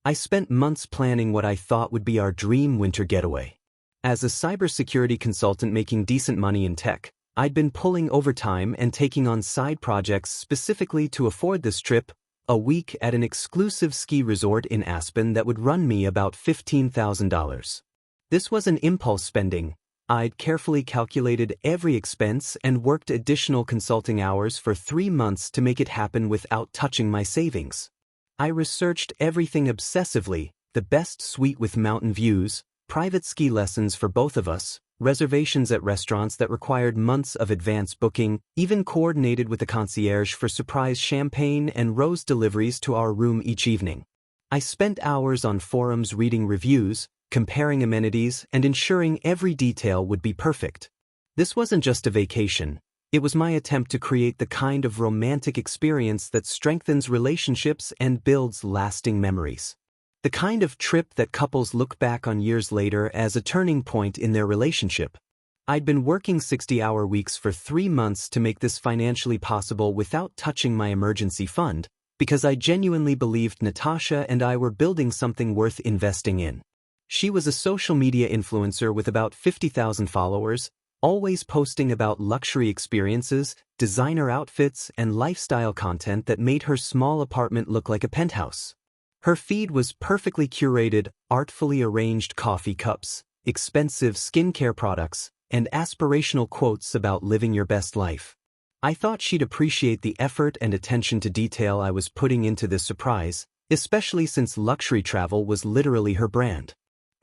I spent months planning what I thought would be our dream winter getaway. As a cybersecurity consultant making decent money in tech, I'd been pulling overtime and taking on side projects specifically to afford this trip, a week at an exclusive ski resort in Aspen that would run me about $15,000. This wasn't impulse spending. I'd carefully calculated every expense and worked additional consulting hours for 3 months to make it happen without touching my savings. I researched everything obsessively: the best suite with mountain views, private ski lessons for both of us, reservations at restaurants that required months of advance booking, even coordinated with the concierge for surprise champagne and rose deliveries to our room each evening. I spent hours on forums reading reviews, comparing amenities, and ensuring every detail would be perfect. This wasn't just a vacation. It was my attempt to create the kind of romantic experience that strengthens relationships and builds lasting memories. The kind of trip that couples look back on years later as a turning point in their relationship. I'd been working 60-hour weeks for 3 months to make this financially possible without touching my emergency fund, because I genuinely believed Natasha and I were building something worth investing in. She was a social media influencer with about 50,000 followers, always posting about luxury experiences, designer outfits, and lifestyle content that made her small apartment look like a penthouse. Her feed was perfectly curated, artfully arranged coffee cups, expensive skincare products, and aspirational quotes about living your best life. I thought she'd appreciate the effort and attention to detail I was putting into this surprise, especially since luxury travel was literally her brand.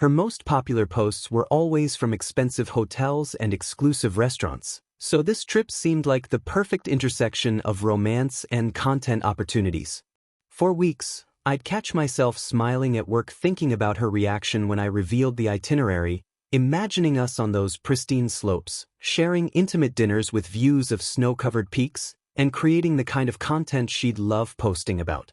Her most popular posts were always from expensive hotels and exclusive restaurants, so this trip seemed like the perfect intersection of romance and content opportunities. For weeks, I'd catch myself smiling at work thinking about her reaction when I revealed the itinerary, imagining us on those pristine slopes, sharing intimate dinners with views of snow-covered peaks, and creating the kind of content she'd love posting about.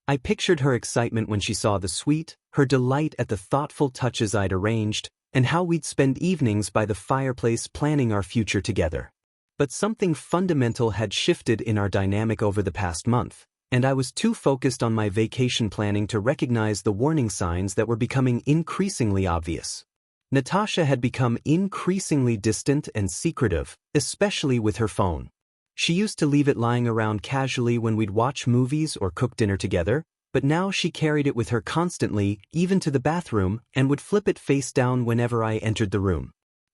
I pictured her excitement when she saw the suite, her delight at the thoughtful touches I'd arranged, and how we'd spend evenings by the fireplace planning our future together. But something fundamental had shifted in our dynamic over the past month, and I was too focused on my vacation planning to recognize the warning signs that were becoming increasingly obvious. Natasha had become increasingly distant and secretive, especially with her phone. She used to leave it lying around casually when we'd watch movies or cook dinner together, but now she carried it with her constantly, even to the bathroom, and would flip it face down whenever I entered the room.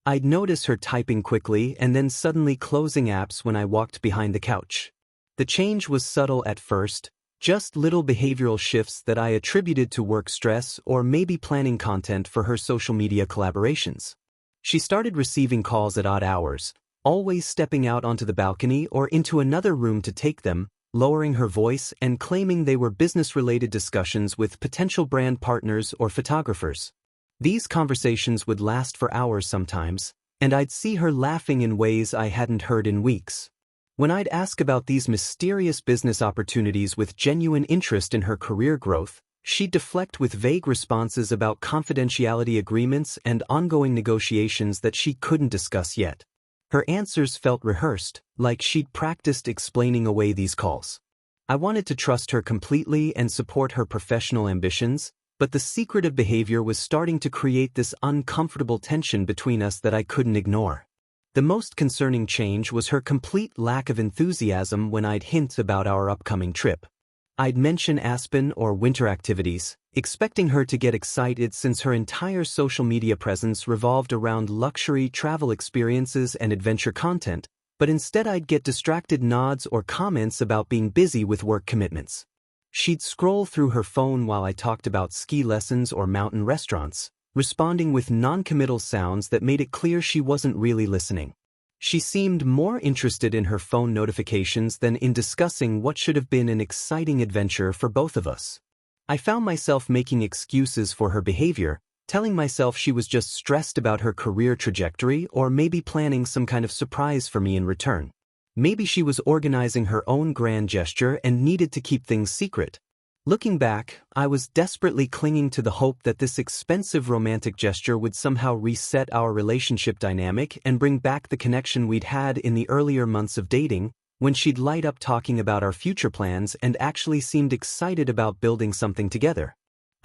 I'd notice her typing quickly and then suddenly closing apps when I walked behind the couch. The change was subtle at first, just little behavioral shifts that I attributed to work stress or maybe planning content for her social media collaborations. She started receiving calls at odd hours, always stepping out onto the balcony or into another room to take them, lowering her voice and claiming they were business-related discussions with potential brand partners or photographers. These conversations would last for hours sometimes, and I'd see her laughing in ways I hadn't heard in weeks. When I'd ask about these mysterious business opportunities with genuine interest in her career growth, she'd deflect with vague responses about confidentiality agreements and ongoing negotiations that she couldn't discuss yet. Her answers felt rehearsed, like she'd practiced explaining away these calls. I wanted to trust her completely and support her professional ambitions, but the secretive behavior was starting to create this uncomfortable tension between us that I couldn't ignore. The most concerning change was her complete lack of enthusiasm when I'd hint about our upcoming trip. I'd mention Aspen or winter activities, expecting her to get excited since her entire social media presence revolved around luxury travel experiences and adventure content, but instead I'd get distracted nods or comments about being busy with work commitments. She'd scroll through her phone while I talked about ski lessons or mountain restaurants, responding with non-committal sounds that made it clear she wasn't really listening. She seemed more interested in her phone notifications than in discussing what should have been an exciting adventure for both of us. I found myself making excuses for her behavior, telling myself she was just stressed about her career trajectory or maybe planning some kind of surprise for me in return. Maybe she was organizing her own grand gesture and needed to keep things secret. Looking back, I was desperately clinging to the hope that this expensive romantic gesture would somehow reset our relationship dynamic and bring back the connection we'd had in the earlier months of dating, when she'd light up talking about our future plans and actually seemed excited about building something together.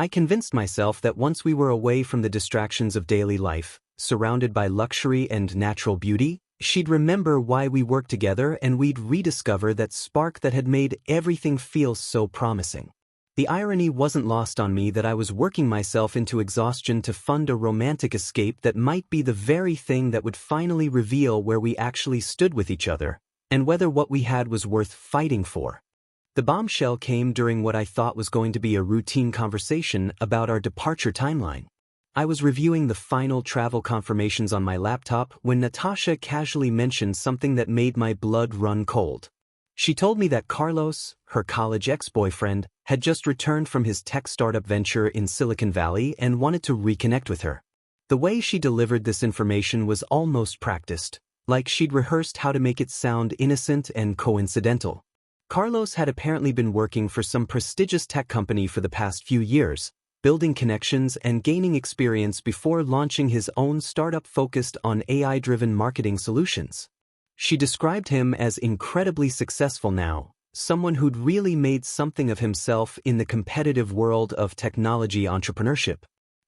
I convinced myself that once we were away from the distractions of daily life, surrounded by luxury and natural beauty, she'd remember why we worked together and we'd rediscover that spark that had made everything feel so promising. The irony wasn't lost on me that I was working myself into exhaustion to fund a romantic escape that might be the very thing that would finally reveal where we actually stood with each other, and whether what we had was worth fighting for. The bombshell came during what I thought was going to be a routine conversation about our departure timeline. I was reviewing the final travel confirmations on my laptop when Natasha casually mentioned something that made my blood run cold. She told me that Carlos, her college ex-boyfriend, had just returned from his tech startup venture in Silicon Valley and wanted to reconnect with her. The way she delivered this information was almost practiced, like she'd rehearsed how to make it sound innocent and coincidental. Carlos had apparently been working for some prestigious tech company for the past few years, building connections and gaining experience before launching his own startup focused on AI-driven marketing solutions. She described him as incredibly successful now, someone who'd really made something of himself in the competitive world of technology entrepreneurship.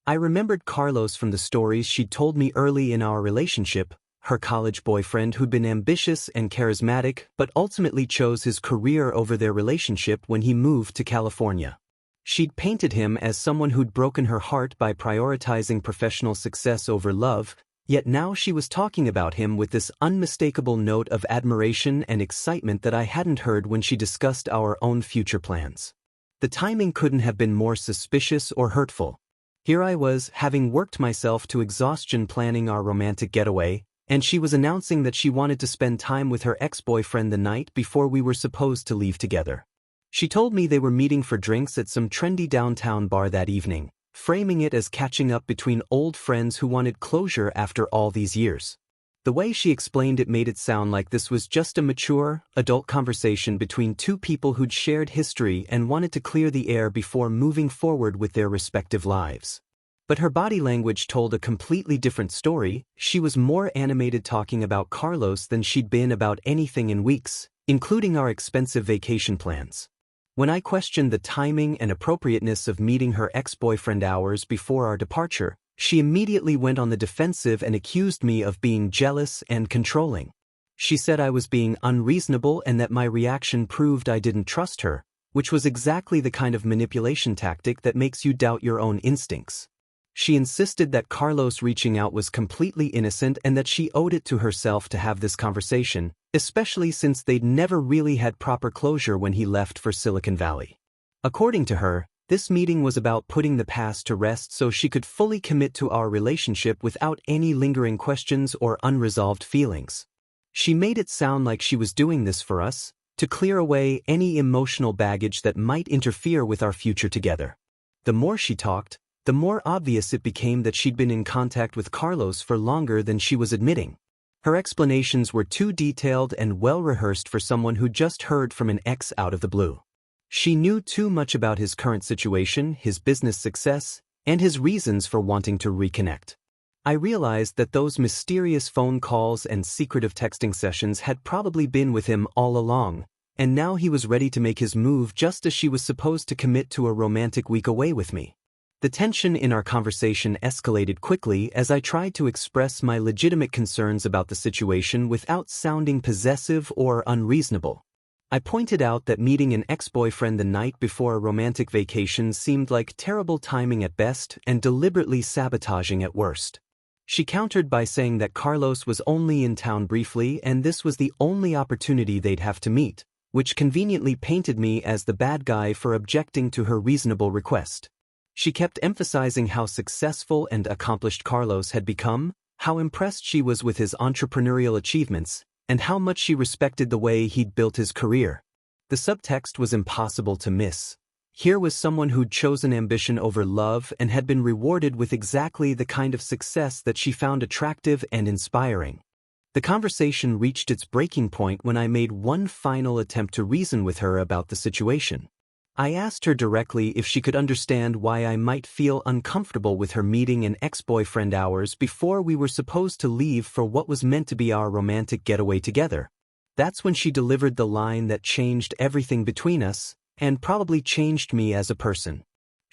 I remembered Carlos from the stories she'd told me early in our relationship, her college boyfriend who'd been ambitious and charismatic but ultimately chose his career over their relationship when he moved to California. She'd painted him as someone who'd broken her heart by prioritizing professional success over love, yet now she was talking about him with this unmistakable note of admiration and excitement that I hadn't heard when she discussed our own future plans. The timing couldn't have been more suspicious or hurtful. Here I was, having worked myself to exhaustion planning our romantic getaway, and she was announcing that she wanted to spend time with her ex-boyfriend the night before we were supposed to leave together. She told me they were meeting for drinks at some trendy downtown bar that evening, framing it as catching up between old friends who wanted closure after all these years. The way she explained it made it sound like this was just a mature, adult conversation between two people who'd shared history and wanted to clear the air before moving forward with their respective lives. But her body language told a completely different story. She was more animated talking about Carlos than she'd been about anything in weeks, including our expensive vacation plans. When I questioned the timing and appropriateness of meeting her ex-boyfriend hours before our departure, she immediately went on the defensive and accused me of being jealous and controlling. She said I was being unreasonable and that my reaction proved I didn't trust her, which was exactly the kind of manipulation tactic that makes you doubt your own instincts. She insisted that Carlos reaching out was completely innocent and that she owed it to herself to have this conversation, especially since they'd never really had proper closure when he left for Silicon Valley. According to her, this meeting was about putting the past to rest so she could fully commit to our relationship without any lingering questions or unresolved feelings. She made it sound like she was doing this for us, to clear away any emotional baggage that might interfere with our future together. The more she talked, the more obvious it became that she'd been in contact with Carlos for longer than she was admitting. Her explanations were too detailed and well-rehearsed for someone who just heard from an ex out of the blue. She knew too much about his current situation, his business success, and his reasons for wanting to reconnect. I realized that those mysterious phone calls and secretive texting sessions had probably been with him all along, and now he was ready to make his move just as she was supposed to commit to a romantic week away with me. The tension in our conversation escalated quickly as I tried to express my legitimate concerns about the situation without sounding possessive or unreasonable. I pointed out that meeting an ex-boyfriend the night before a romantic vacation seemed like terrible timing at best and deliberately sabotaging at worst. She countered by saying that Carlos was only in town briefly and this was the only opportunity they'd have to meet, which conveniently painted me as the bad guy for objecting to her reasonable request. She kept emphasizing how successful and accomplished Carlos had become, how impressed she was with his entrepreneurial achievements, and how much she respected the way he'd built his career. The subtext was impossible to miss. Here was someone who'd chosen ambition over love and had been rewarded with exactly the kind of success that she found attractive and inspiring. The conversation reached its breaking point when I made one final attempt to reason with her about the situation. I asked her directly if she could understand why I might feel uncomfortable with her meeting an ex-boyfriend hours before we were supposed to leave for what was meant to be our romantic getaway together. That's when she delivered the line that changed everything between us, and probably changed me as a person.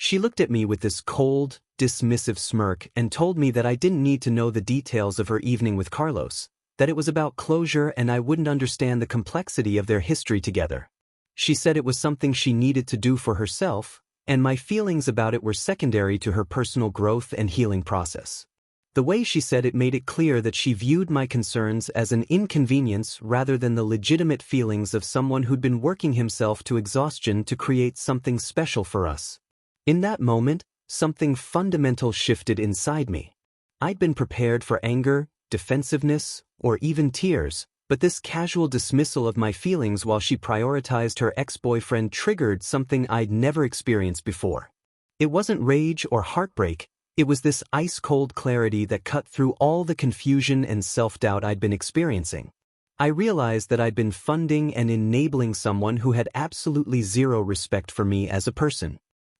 She looked at me with this cold, dismissive smirk and told me that I didn't need to know the details of her evening with Carlos, that it was about closure and I wouldn't understand the complexity of their history together. She said it was something she needed to do for herself, and my feelings about it were secondary to her personal growth and healing process. The way she said it made it clear that she viewed my concerns as an inconvenience rather than the legitimate feelings of someone who'd been working himself to exhaustion to create something special for us. In that moment, something fundamental shifted inside me. I'd been prepared for anger, defensiveness, or even tears, but this casual dismissal of my feelings while she prioritized her ex-boyfriend triggered something I'd never experienced before. It wasn't rage or heartbreak, it was this ice-cold clarity that cut through all the confusion and self-doubt I'd been experiencing. I realized that I'd been funding and enabling someone who had absolutely zero respect for me as a person.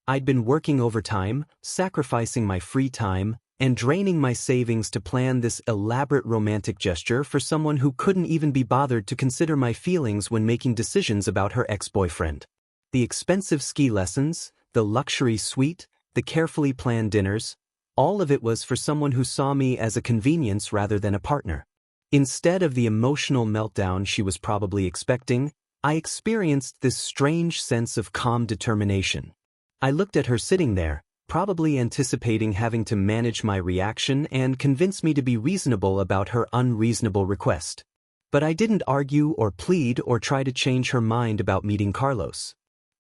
I'd been working overtime, sacrificing my free time, and draining my savings to plan this elaborate romantic gesture for someone who couldn't even be bothered to consider my feelings when making decisions about her ex-boyfriend. The expensive ski lessons, the luxury suite, the carefully planned dinners, all of it was for someone who saw me as a convenience rather than a partner. Instead of the emotional meltdown she was probably expecting, I experienced this strange sense of calm determination. I looked at her sitting there, probably anticipating having to manage my reaction and convince me to be reasonable about her unreasonable request. But I didn't argue or plead or try to change her mind about meeting Carlos.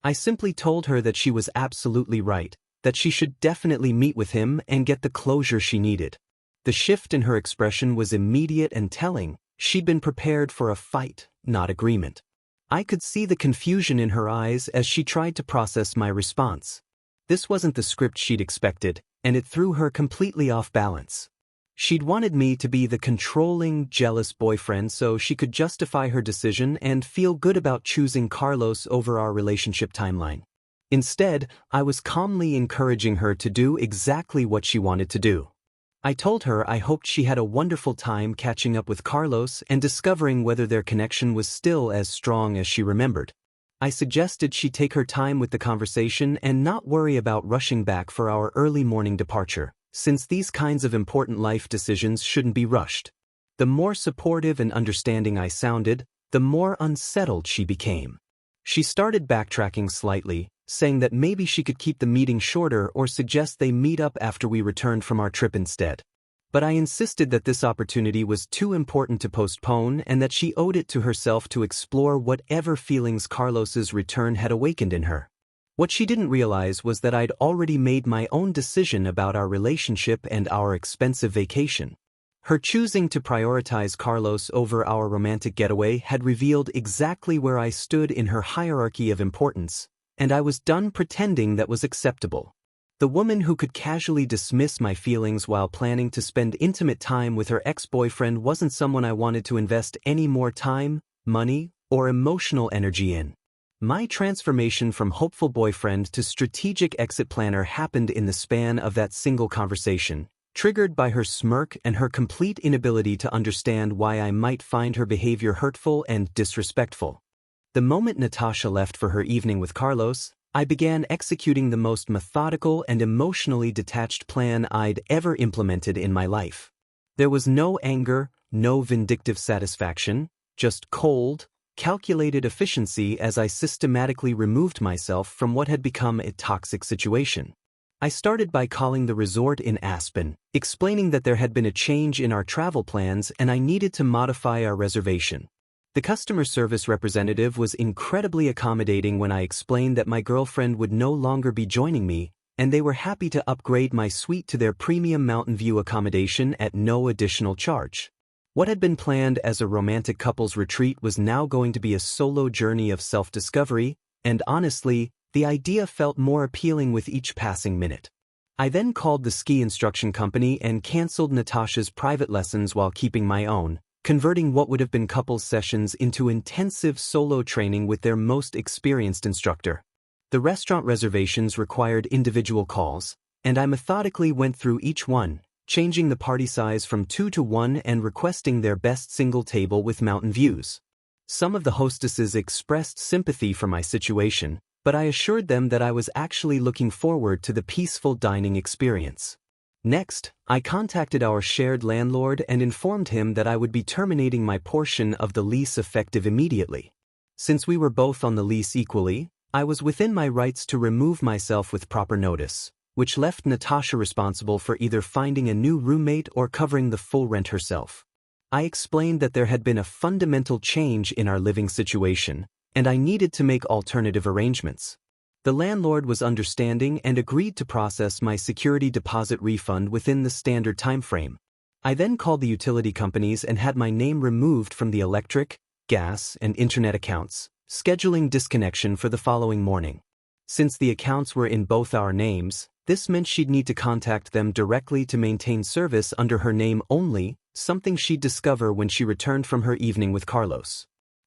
I simply told her that she was absolutely right, that she should definitely meet with him and get the closure she needed. The shift in her expression was immediate and telling. She'd been prepared for a fight, not agreement. I could see the confusion in her eyes as she tried to process my response. This wasn't the script she'd expected, and it threw her completely off balance. She'd wanted me to be the controlling, jealous boyfriend so she could justify her decision and feel good about choosing Carlos over our relationship timeline. Instead, I was calmly encouraging her to do exactly what she wanted to do. I told her I hoped she had a wonderful time catching up with Carlos and discovering whether their connection was still as strong as she remembered. I suggested she take her time with the conversation and not worry about rushing back for our early morning departure, since these kinds of important life decisions shouldn't be rushed. The more supportive and understanding I sounded, the more unsettled she became. She started backtracking slightly, saying that maybe she could keep the meeting shorter or suggest they meet up after we returned from our trip instead. But I insisted that this opportunity was too important to postpone and that she owed it to herself to explore whatever feelings Carlos's return had awakened in her. What she didn't realize was that I'd already made my own decision about our relationship and our expensive vacation. Her choosing to prioritize Carlos over our romantic getaway had revealed exactly where I stood in her hierarchy of importance, and I was done pretending that was acceptable. The woman who could casually dismiss my feelings while planning to spend intimate time with her ex-boyfriend wasn't someone I wanted to invest any more time, money, or emotional energy in. My transformation from hopeful boyfriend to strategic exit planner happened in the span of that single conversation, triggered by her smirk and her complete inability to understand why I might find her behavior hurtful and disrespectful. The moment Natasha left for her evening with Carlos, I began executing the most methodical and emotionally detached plan I'd ever implemented in my life. There was no anger, no vindictive satisfaction, just cold, calculated efficiency as I systematically removed myself from what had become a toxic situation. I started by calling the resort in Aspen, explaining that there had been a change in our travel plans and I needed to modify our reservation. The customer service representative was incredibly accommodating when I explained that my girlfriend would no longer be joining me, and they were happy to upgrade my suite to their premium mountain view accommodation at no additional charge. What had been planned as a romantic couples retreat was now going to be a solo journey of self-discovery, and honestly, the idea felt more appealing with each passing minute. I then called the ski instruction company and canceled Natasha's private lessons while keeping my own, converting what would have been couples sessions into intensive solo training with their most experienced instructor. The restaurant reservations required individual calls, and I methodically went through each one, changing the party size from 2 to 1 and requesting their best single table with mountain views. Some of the hostesses expressed sympathy for my situation, but I assured them that I was actually looking forward to the peaceful dining experience. Next, I contacted our shared landlord and informed him that I would be terminating my portion of the lease effective immediately. Since we were both on the lease equally, I was within my rights to remove myself with proper notice, which left Natasha responsible for either finding a new roommate or covering the full rent herself. I explained that there had been a fundamental change in our living situation, and I needed to make alternative arrangements. The landlord was understanding and agreed to process my security deposit refund within the standard time frame. I then called the utility companies and had my name removed from the electric, gas, and internet accounts, scheduling disconnection for the following morning. Since the accounts were in both our names, this meant she'd need to contact them directly to maintain service under her name only, something she'd discover when she returned from her evening with Carlos.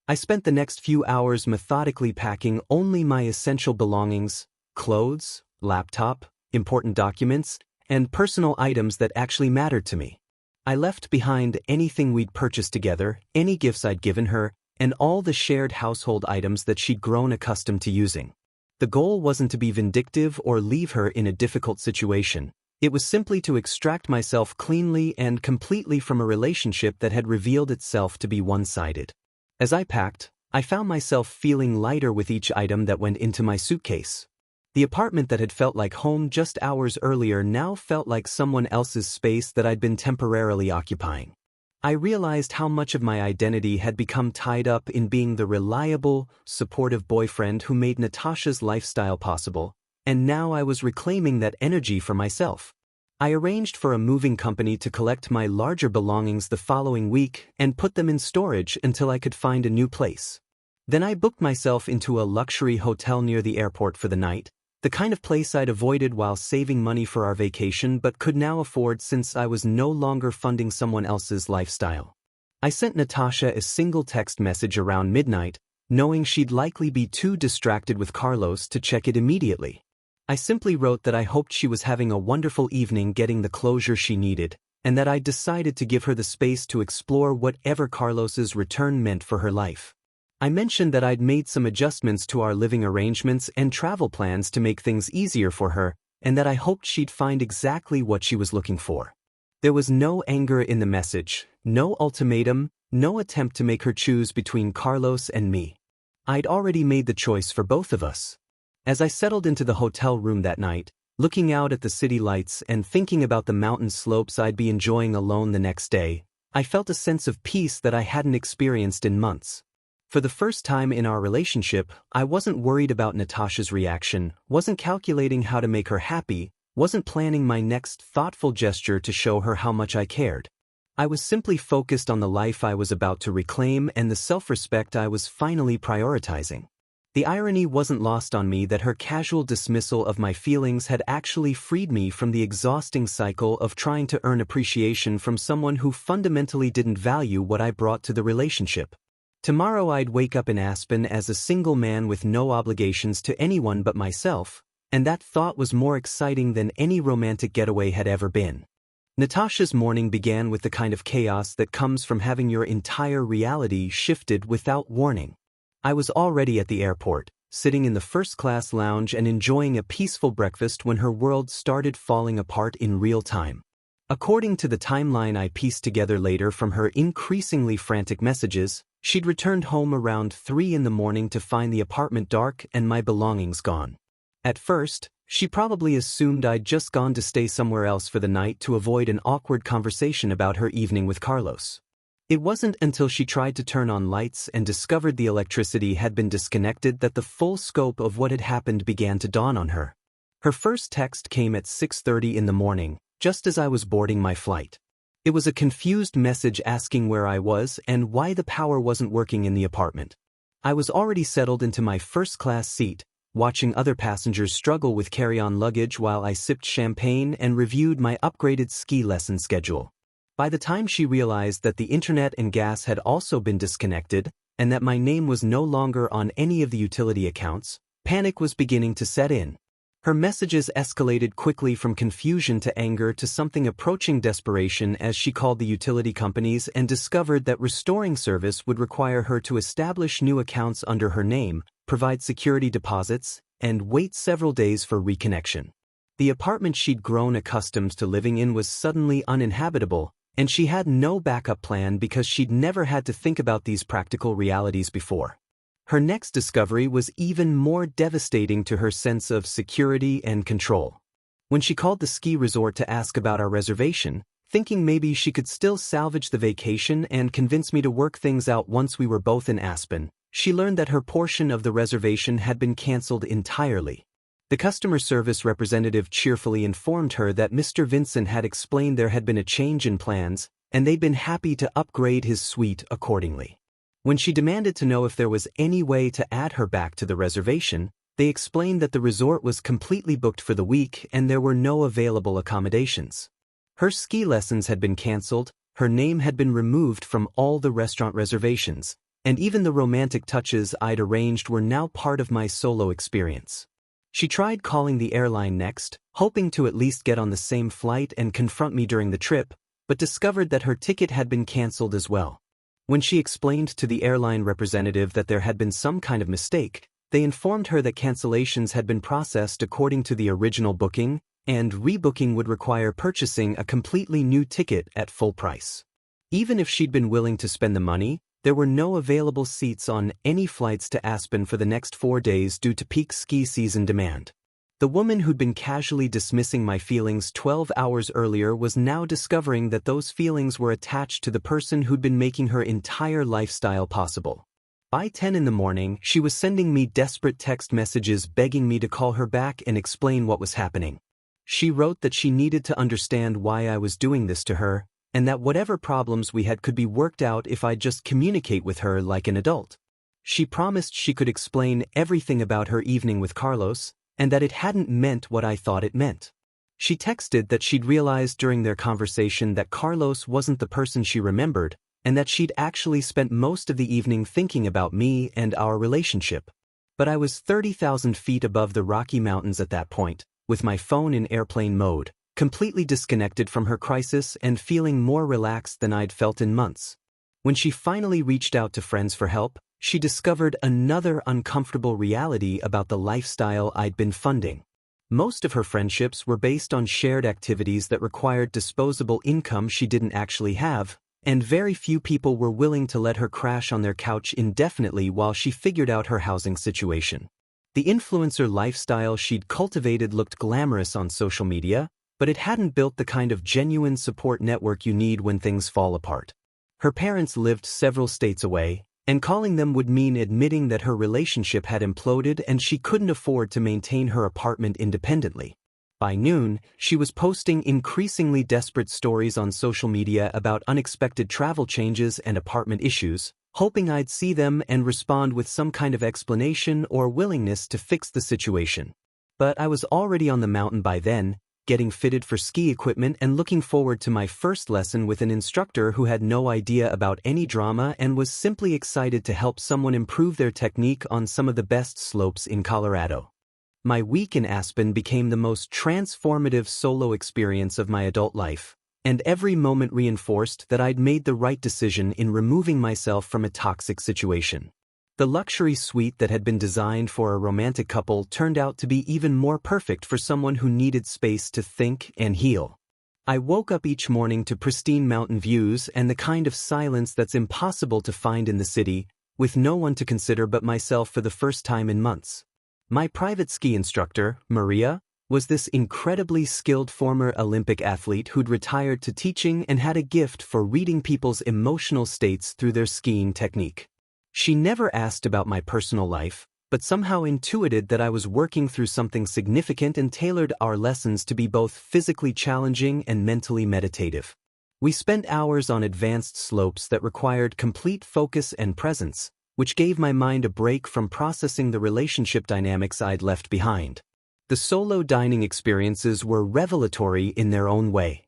I spent the next few hours methodically packing only my essential belongings, clothes, laptop, important documents, and personal items that actually mattered to me. I left behind anything we'd purchased together, any gifts I'd given her, and all the shared household items that she'd grown accustomed to using. The goal wasn't to be vindictive or leave her in a difficult situation. It was simply to extract myself cleanly and completely from a relationship that had revealed itself to be one-sided. As I packed, I found myself feeling lighter with each item that went into my suitcase. The apartment that had felt like home just hours earlier now felt like someone else's space that I'd been temporarily occupying. I realized how much of my identity had become tied up in being the reliable, supportive boyfriend who made Natasha's lifestyle possible, and now I was reclaiming that energy for myself. I arranged for a moving company to collect my larger belongings the following week and put them in storage until I could find a new place. Then I booked myself into a luxury hotel near the airport for the night, the kind of place I'd avoided while saving money for our vacation but could now afford since I was no longer funding someone else's lifestyle. I sent Natasha a single text message around midnight, knowing she'd likely be too distracted with Carlos to check it immediately. I simply wrote that I hoped she was having a wonderful evening getting the closure she needed, and that I'd decided to give her the space to explore whatever Carlos's return meant for her life. I mentioned that I'd made some adjustments to our living arrangements and travel plans to make things easier for her, and that I hoped she'd find exactly what she was looking for. There was no anger in the message, no ultimatum, no attempt to make her choose between Carlos and me. I'd already made the choice for both of us. As I settled into the hotel room that night, looking out at the city lights and thinking about the mountain slopes I'd be enjoying alone the next day, I felt a sense of peace that I hadn't experienced in months. For the first time in our relationship, I wasn't worried about Natasha's reaction, wasn't calculating how to make her happy, wasn't planning my next thoughtful gesture to show her how much I cared. I was simply focused on the life I was about to reclaim and the self-respect I was finally prioritizing. The irony wasn't lost on me that her casual dismissal of my feelings had actually freed me from the exhausting cycle of trying to earn appreciation from someone who fundamentally didn't value what I brought to the relationship. Tomorrow I'd wake up in Aspen as a single man with no obligations to anyone but myself, and that thought was more exciting than any romantic getaway had ever been. Natasha's morning began with the kind of chaos that comes from having your entire reality shifted without warning. I was already at the airport, sitting in the first-class lounge and enjoying a peaceful breakfast when her world started falling apart in real time. According to the timeline I pieced together later from her increasingly frantic messages, she'd returned home around 3 in the morning to find the apartment dark and my belongings gone. At first, she probably assumed I'd just gone to stay somewhere else for the night to avoid an awkward conversation about her evening with Carlos. It wasn't until she tried to turn on lights and discovered the electricity had been disconnected that the full scope of what had happened began to dawn on her. Her first text came at 6:30 in the morning, just as I was boarding my flight. It was a confused message asking where I was and why the power wasn't working in the apartment. I was already settled into my first-class seat, watching other passengers struggle with carry-on luggage while I sipped champagne and reviewed my upgraded ski lesson schedule. By the time she realized that the internet and gas had also been disconnected, and that my name was no longer on any of the utility accounts, panic was beginning to set in. Her messages escalated quickly from confusion to anger to something approaching desperation as she called the utility companies and discovered that restoring service would require her to establish new accounts under her name, provide security deposits, and wait several days for reconnection. The apartment she'd grown accustomed to living in was suddenly uninhabitable, and she had no backup plan because she'd never had to think about these practical realities before. Her next discovery was even more devastating to her sense of security and control. When she called the ski resort to ask about our reservation, thinking maybe she could still salvage the vacation and convince me to work things out once we were both in Aspen, she learned that her portion of the reservation had been canceled entirely. The customer service representative cheerfully informed her that Mr. Vincent had explained there had been a change in plans, and they'd been happy to upgrade his suite accordingly. When she demanded to know if there was any way to add her back to the reservation, they explained that the resort was completely booked for the week and there were no available accommodations. Her ski lessons had been canceled, her name had been removed from all the restaurant reservations, and even the romantic touches I'd arranged were now part of my solo experience. She tried calling the airline next, hoping to at least get on the same flight and confront me during the trip, but discovered that her ticket had been canceled as well. When she explained to the airline representative that there had been some kind of mistake, they informed her that cancellations had been processed according to the original booking, and rebooking would require purchasing a completely new ticket at full price. Even if she'd been willing to spend the money, there were no available seats on any flights to Aspen for the next 4 days due to peak ski season demand. The woman who'd been casually dismissing my feelings 12 hours earlier was now discovering that those feelings were attached to the person who'd been making her entire lifestyle possible. By 10 in the morning, she was sending me desperate text messages begging me to call her back and explain what was happening. She wrote that she needed to understand why I was doing this to her, and that whatever problems we had could be worked out if I'd just communicate with her like an adult. She promised she could explain everything about her evening with Carlos, and that it hadn't meant what I thought it meant. She texted that she'd realized during their conversation that Carlos wasn't the person she remembered, and that she'd actually spent most of the evening thinking about me and our relationship. But I was 30,000 feet above the Rocky Mountains at that point, with my phone in airplane mode, completely disconnected from her crisis and feeling more relaxed than I'd felt in months. When she finally reached out to friends for help, she discovered another uncomfortable reality about the lifestyle I'd been funding. Most of her friendships were based on shared activities that required disposable income she didn't actually have, and very few people were willing to let her crash on their couch indefinitely while she figured out her housing situation. The influencer lifestyle she'd cultivated looked glamorous on social media, but it hadn't built the kind of genuine support network you need when things fall apart. Her parents lived several states away, and calling them would mean admitting that her relationship had imploded and she couldn't afford to maintain her apartment independently. By noon, she was posting increasingly desperate stories on social media about unexpected travel changes and apartment issues, hoping I'd see them and respond with some kind of explanation or willingness to fix the situation. But I was already on the mountain by then, getting fitted for ski equipment and looking forward to my first lesson with an instructor who had no idea about any drama and was simply excited to help someone improve their technique on some of the best slopes in Colorado. My week in Aspen became the most transformative solo experience of my adult life, and every moment reinforced that I'd made the right decision in removing myself from a toxic situation. The luxury suite that had been designed for a romantic couple turned out to be even more perfect for someone who needed space to think and heal. I woke up each morning to pristine mountain views and the kind of silence that's impossible to find in the city, with no one to consider but myself for the first time in months. My private ski instructor, Maria, was this incredibly skilled former Olympic athlete who'd retired to teaching and had a gift for reading people's emotional states through their skiing technique. She never asked about my personal life, but somehow intuited that I was working through something significant and tailored our lessons to be both physically challenging and mentally meditative. We spent hours on advanced slopes that required complete focus and presence, which gave my mind a break from processing the relationship dynamics I'd left behind. The solo dining experiences were revelatory in their own way.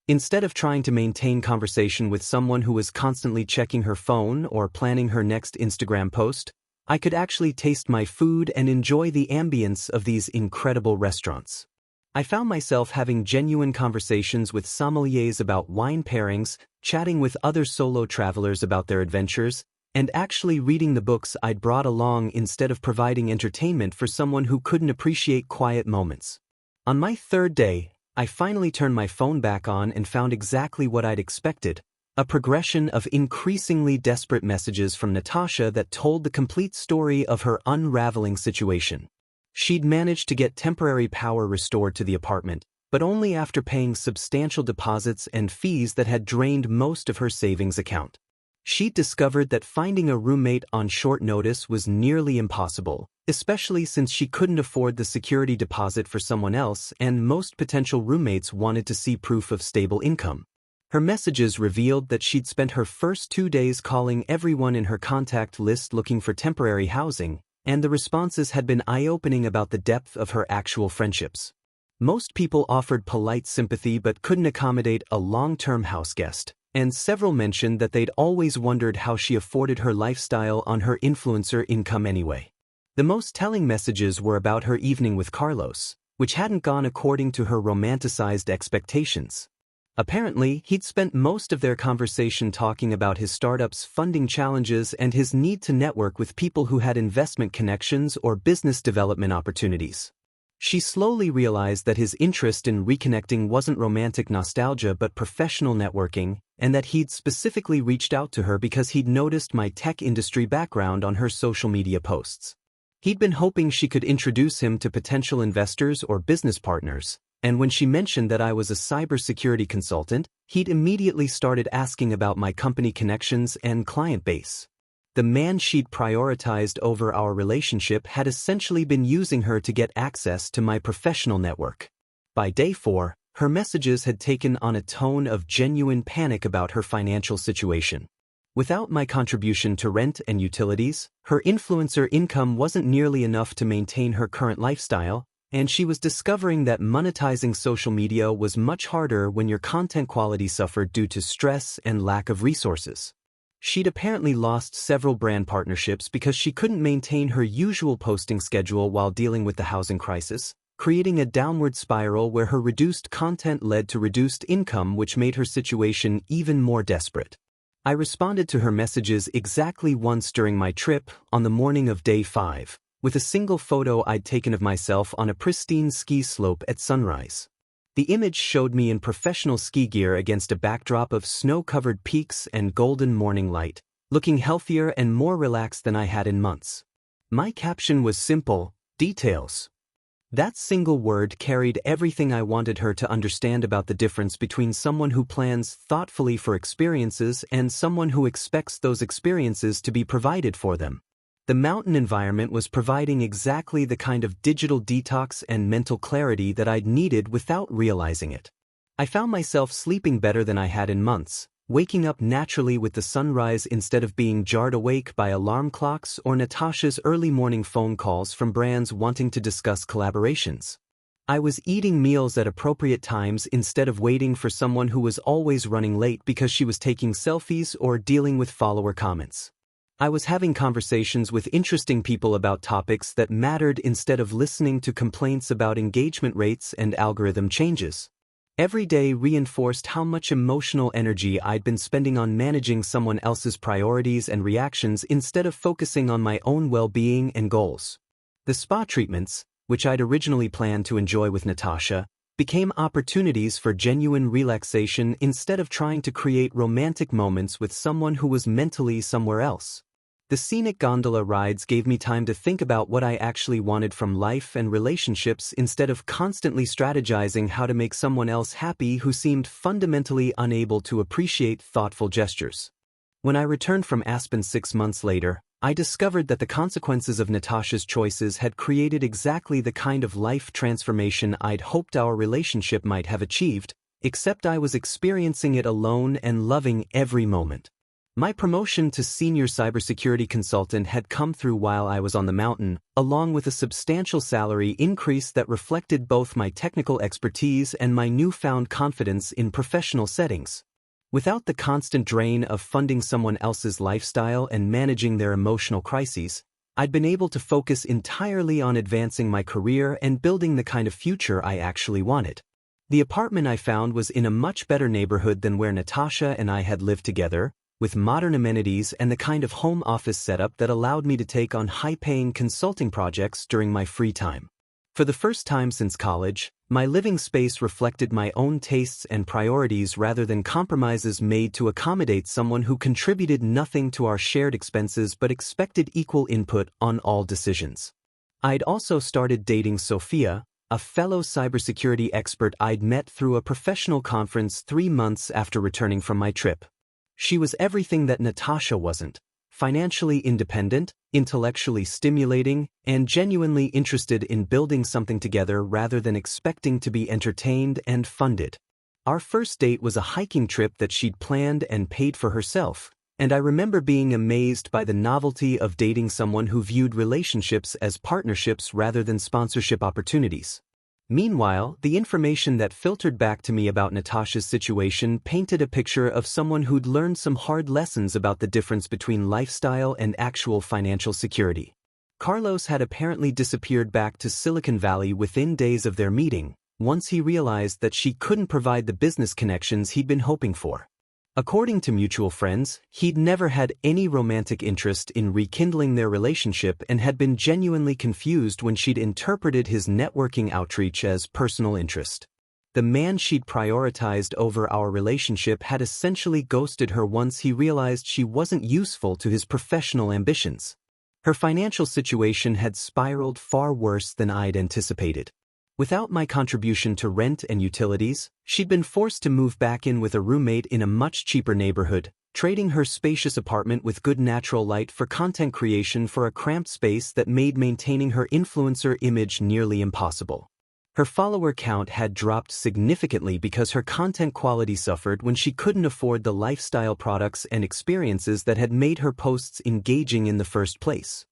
Instead of trying to maintain conversation with someone who was constantly checking her phone or planning her next Instagram post, I could actually taste my food and enjoy the ambience of these incredible restaurants. I found myself having genuine conversations with sommeliers about wine pairings, chatting with other solo travelers about their adventures, and actually reading the books I'd brought along instead of providing entertainment for someone who couldn't appreciate quiet moments. On my third day, I finally turned my phone back on and found exactly what I'd expected, a progression of increasingly desperate messages from Natasha that told the complete story of her unraveling situation. She'd managed to get temporary power restored to the apartment, but only after paying substantial deposits and fees that had drained most of her savings account. She'd discovered that finding a roommate on short notice was nearly impossible, especially since she couldn't afford the security deposit for someone else and most potential roommates wanted to see proof of stable income. Her messages revealed that she'd spent her first 2 days calling everyone in her contact list looking for temporary housing, and the responses had been eye-opening about the depth of her actual friendships. Most people offered polite sympathy but couldn't accommodate a long-term house guest, and several mentioned that they'd always wondered how she afforded her lifestyle on her influencer income anyway. The most telling messages were about her evening with Carlos, which hadn't gone according to her romanticized expectations. Apparently, he'd spent most of their conversation talking about his startup's funding challenges and his need to network with people who had investment connections or business development opportunities. She slowly realized that his interest in reconnecting wasn't romantic nostalgia but professional networking, and that he'd specifically reached out to her because he'd noticed my tech industry background on her social media posts. He'd been hoping she could introduce him to potential investors or business partners, and when she mentioned that I was a cybersecurity consultant, he'd immediately started asking about my company connections and client base. The man she'd prioritized over our relationship had essentially been using her to get access to my professional network. By day 4, her messages had taken on a tone of genuine panic about her financial situation. Without my contribution to rent and utilities, her influencer income wasn't nearly enough to maintain her current lifestyle, and she was discovering that monetizing social media was much harder when your content quality suffered due to stress and lack of resources. She'd apparently lost several brand partnerships because she couldn't maintain her usual posting schedule while dealing with the housing crisis, creating a downward spiral where her reduced content led to reduced income, which made her situation even more desperate. I responded to her messages exactly once during my trip, on the morning of day 5, with a single photo I'd taken of myself on a pristine ski slope at sunrise. The image showed me in professional ski gear against a backdrop of snow-covered peaks and golden morning light, looking healthier and more relaxed than I had in months. My caption was simple: details. That single word carried everything I wanted her to understand about the difference between someone who plans thoughtfully for experiences and someone who expects those experiences to be provided for them. The mountain environment was providing exactly the kind of digital detox and mental clarity that I'd needed without realizing it. I found myself sleeping better than I had in months, waking up naturally with the sunrise instead of being jarred awake by alarm clocks or Natasha's early morning phone calls from brands wanting to discuss collaborations. I was eating meals at appropriate times instead of waiting for someone who was always running late because she was taking selfies or dealing with follower comments. I was having conversations with interesting people about topics that mattered instead of listening to complaints about engagement rates and algorithm changes. Every day reinforced how much emotional energy I'd been spending on managing someone else's priorities and reactions instead of focusing on my own well-being and goals. The spa treatments, which I'd originally planned to enjoy with Natasha, became opportunities for genuine relaxation instead of trying to create romantic moments with someone who was mentally somewhere else. The scenic gondola rides gave me time to think about what I actually wanted from life and relationships instead of constantly strategizing how to make someone else happy who seemed fundamentally unable to appreciate thoughtful gestures. When I returned from Aspen 6 months later, I discovered that the consequences of Natasha's choices had created exactly the kind of life transformation I'd hoped our relationship might have achieved, except I was experiencing it alone and loving every moment. My promotion to senior cybersecurity consultant had come through while I was on the mountain, along with a substantial salary increase that reflected both my technical expertise and my newfound confidence in professional settings. Without the constant drain of funding someone else's lifestyle and managing their emotional crises, I'd been able to focus entirely on advancing my career and building the kind of future I actually wanted. The apartment I found was in a much better neighborhood than where Natasha and I had lived together, with modern amenities and the kind of home office setup that allowed me to take on high-paying consulting projects during my free time. For the first time since college, my living space reflected my own tastes and priorities rather than compromises made to accommodate someone who contributed nothing to our shared expenses but expected equal input on all decisions. I'd also started dating Sophia, a fellow cybersecurity expert I'd met through a professional conference 3 months after returning from my trip. She was everything that Natasha wasn't: financially independent, intellectually stimulating, and genuinely interested in building something together rather than expecting to be entertained and funded. Our first date was a hiking trip that she'd planned and paid for herself, and I remember being amazed by the novelty of dating someone who viewed relationships as partnerships rather than sponsorship opportunities. Meanwhile, the information that filtered back to me about Natasha's situation painted a picture of someone who'd learned some hard lessons about the difference between lifestyle and actual financial security. Carlos had apparently disappeared back to Silicon Valley within days of their meeting, once he realized that she couldn't provide the business connections he'd been hoping for. According to mutual friends, he'd never had any romantic interest in rekindling their relationship and had been genuinely confused when she'd interpreted his networking outreach as personal interest. The man she'd prioritized over our relationship had essentially ghosted her once he realized she wasn't useful to his professional ambitions. Her financial situation had spiraled far worse than I'd anticipated. Without my contribution to rent and utilities, she'd been forced to move back in with a roommate in a much cheaper neighborhood, trading her spacious apartment with good natural light for content creation for a cramped space that made maintaining her influencer image nearly impossible. Her follower count had dropped significantly because her content quality suffered when she couldn't afford the lifestyle products and experiences that had made her posts engaging in the first place.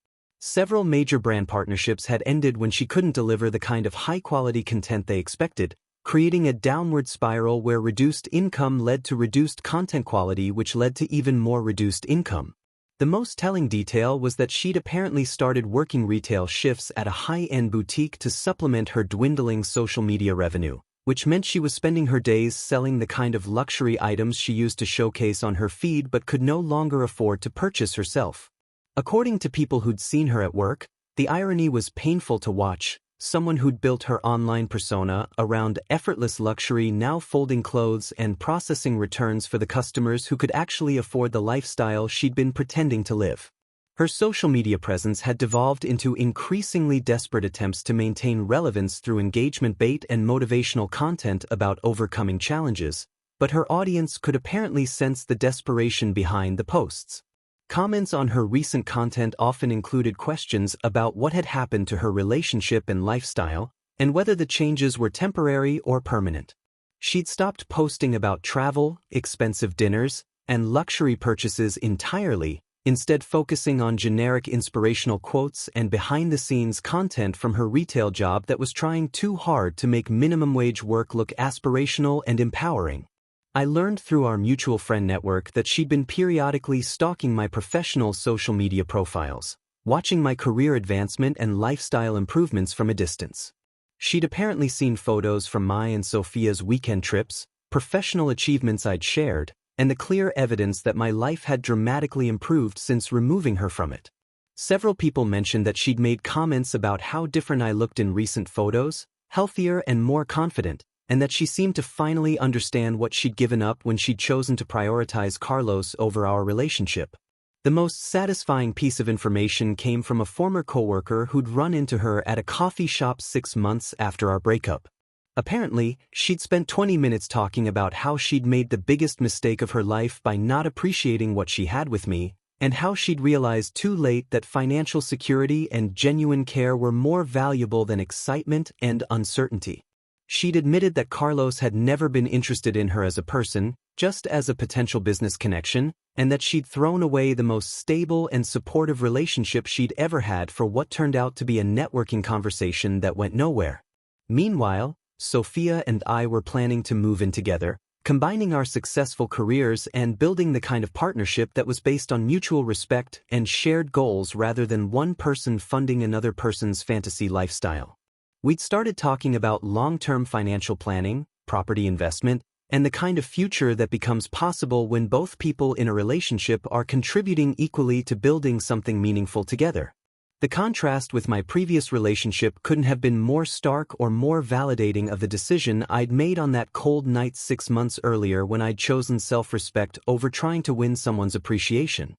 Several major brand partnerships had ended when she couldn't deliver the kind of high-quality content they expected, creating a downward spiral where reduced income led to reduced content quality, which led to even more reduced income. The most telling detail was that she'd apparently started working retail shifts at a high-end boutique to supplement her dwindling social media revenue, which meant she was spending her days selling the kind of luxury items she used to showcase on her feed but could no longer afford to purchase herself. According to people who'd seen her at work, the irony was painful to watch. Someone who'd built her online persona around effortless luxury now folding clothes and processing returns for the customers who could actually afford the lifestyle she'd been pretending to live. Her social media presence had devolved into increasingly desperate attempts to maintain relevance through engagement bait and motivational content about overcoming challenges, but her audience could apparently sense the desperation behind the posts. Comments on her recent content often included questions about what had happened to her relationship and lifestyle, and whether the changes were temporary or permanent. She'd stopped posting about travel, expensive dinners, and luxury purchases entirely, instead focusing on generic inspirational quotes and behind-the-scenes content from her retail job that was trying too hard to make minimum-wage work look aspirational and empowering. I learned through our mutual friend network that she'd been periodically stalking my professional social media profiles, watching my career advancement and lifestyle improvements from a distance. She'd apparently seen photos from my and Sophia's weekend trips, professional achievements I'd shared, and the clear evidence that my life had dramatically improved since removing her from it. Several people mentioned that she'd made comments about how different I looked in recent photos, healthier and more confident, and that she seemed to finally understand what she'd given up when she'd chosen to prioritize Carlos over our relationship. The most satisfying piece of information came from a former coworker who'd run into her at a coffee shop 6 months after our breakup. Apparently, she'd spent 20 minutes talking about how she'd made the biggest mistake of her life by not appreciating what she had with me, and how she'd realized too late that financial security and genuine care were more valuable than excitement and uncertainty. She'd admitted that Carlos had never been interested in her as a person, just as a potential business connection, and that she'd thrown away the most stable and supportive relationship she'd ever had for what turned out to be a networking conversation that went nowhere. Meanwhile, Sophia and I were planning to move in together, combining our successful careers and building the kind of partnership that was based on mutual respect and shared goals rather than one person funding another person's fantasy lifestyle. We'd started talking about long-term financial planning, property investment, and the kind of future that becomes possible when both people in a relationship are contributing equally to building something meaningful together. The contrast with my previous relationship couldn't have been more stark or more validating of the decision I'd made on that cold night 6 months earlier when I'd chosen self-respect over trying to win someone's appreciation.